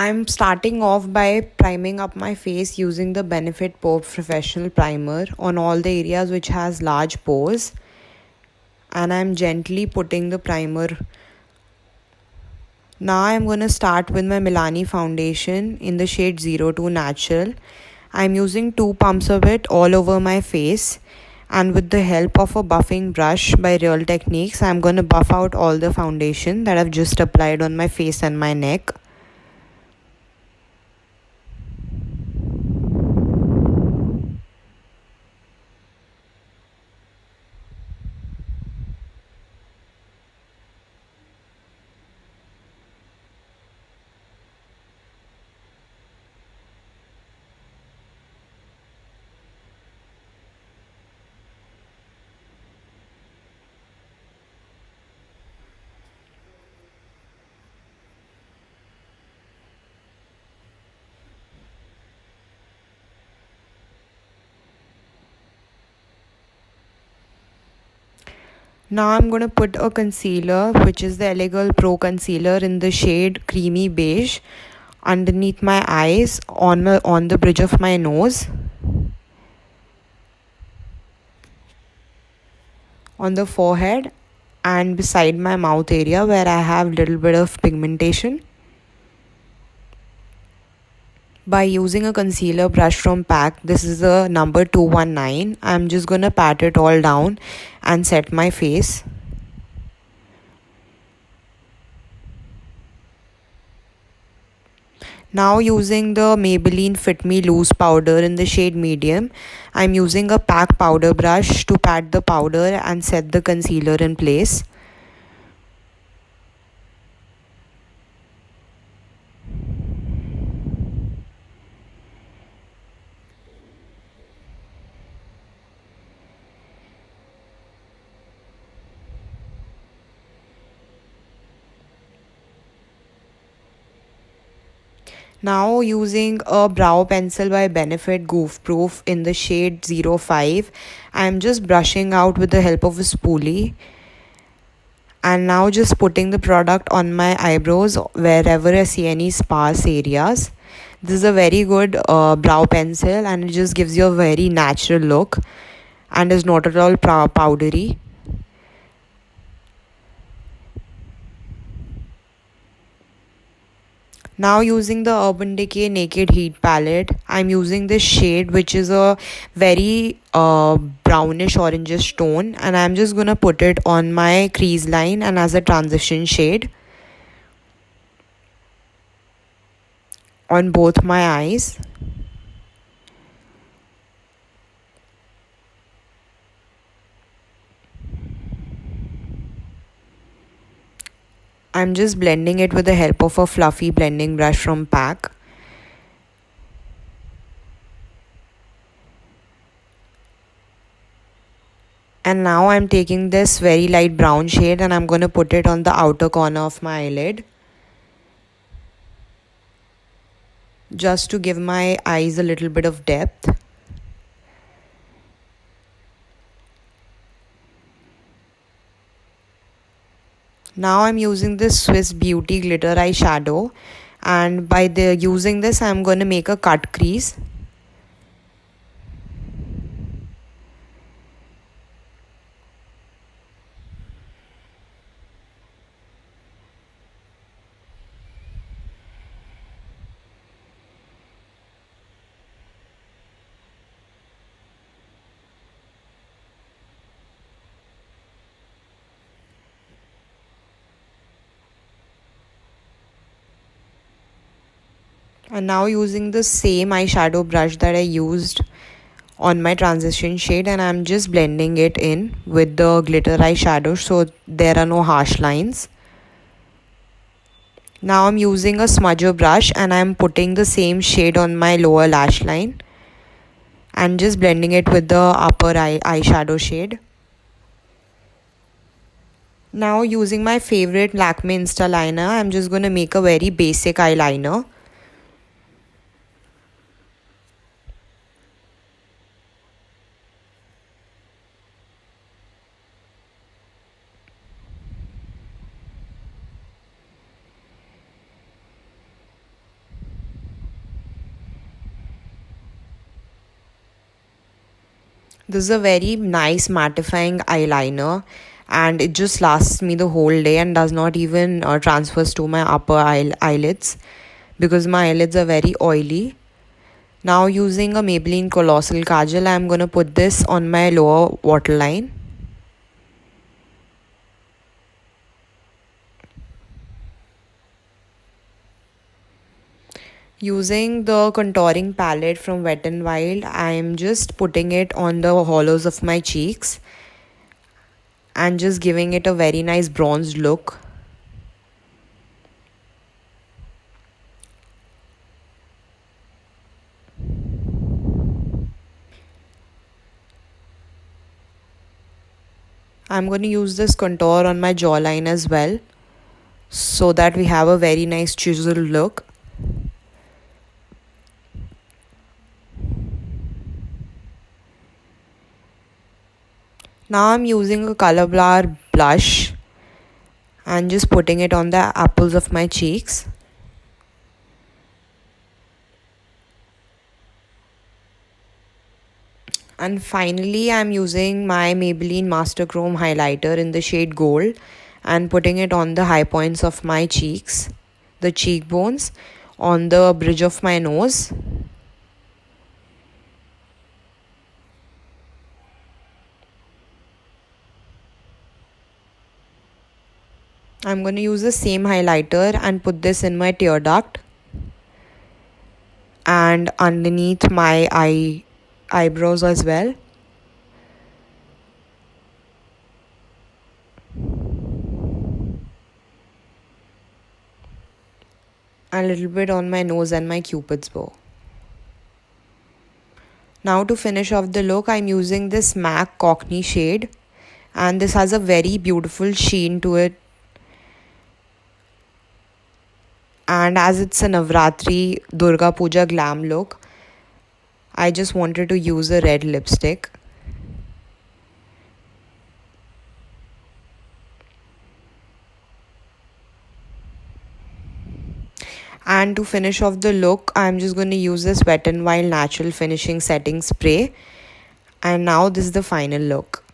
I'm starting off by priming up my face using the Benefit Pore Professional Primer on all the areas which has large pores, and I'm gently putting the primer. Now I'm going to start with my Milani foundation in the shade 02 Natural. I'm using 2 pumps of it all over my face, and with the help of a buffing brush by Real Techniques, I'm going to buff out all the foundation that I've just applied on my face and my neck. Now I'm going to put a concealer, which is the Elegant Pro Concealer in the shade Creamy Beige, underneath my eyes, on the bridge of my nose, on the forehead, and beside my mouth area where I have little bit of pigmentation. By using a concealer brush from PAC, this is the number 219, I'm just going to pat it all down and set my face. Now using the Maybelline Fit Me Loose powder in the shade medium, I'm using a PAC powder brush to pat the powder and set the concealer in place. Now using a brow pencil by Benefit Goof Proof in the shade 05, I'm just brushing out with the help of a spoolie, and now just putting the product on my eyebrows wherever I see any sparse areas. This is a very good brow pencil, and it just gives you a very natural look and is not at all powdery. Now using the Urban Decay Naked Heat palette, I'm using this shade which is a very brownish orangish tone, and I'm just gonna put it on my crease line and as a transition shade on both my eyes. I'm just blending it with the help of a fluffy blending brush from PAC. And now I'm taking this very light brown shade and I'm going to put it on the outer corner of my eyelid, just to give my eyes a little bit of depth. Now I'm using this Swiss Beauty glitter eyeshadow, and by using this I'm going to make a cut crease. And now using the same eyeshadow brush that I used on my transition shade, and I'm just blending it in with the glitter eyeshadow so there are no harsh lines. Now I'm using a smudger brush and I'm putting the same shade on my lower lash line and just blending it with the upper eyeshadow shade. Now using my favorite Lakme Insta liner, I'm just going to make a very basic eyeliner. This is a very nice mattifying eyeliner, and it just lasts me the whole day and does not even transfers to my upper eyelids because my eyelids are very oily. Now using a Maybelline Colossal Kajal, I'm going to put this on my lower waterline. Using the contouring palette from Wet n Wild, I'm just putting it on the hollows of my cheeks and just giving it a very nice bronzed look. I'm going to use this contour on my jawline as well so that we have a very nice chiseled look. Now I'm using a Colorbar blush and just putting it on the apples of my cheeks. And finally, I'm using my Maybelline Master Chrome highlighter in the shade Gold and putting it on the high points of my cheeks, the cheekbones, on the bridge of my nose. I'm going to use the same highlighter and put this in my tear duct and underneath my eyebrows as well. A little bit on my nose and my cupid's bow. Now to finish off the look, I'm using this MAC Cockney shade, and this has a very beautiful sheen to it. And as it's a Navratri Durga Pooja glam look, I just wanted to use a red lipstick. And to finish off the look, I'm just going to use this Wet n Wild Natural Finishing Setting Spray. And now this is the final look.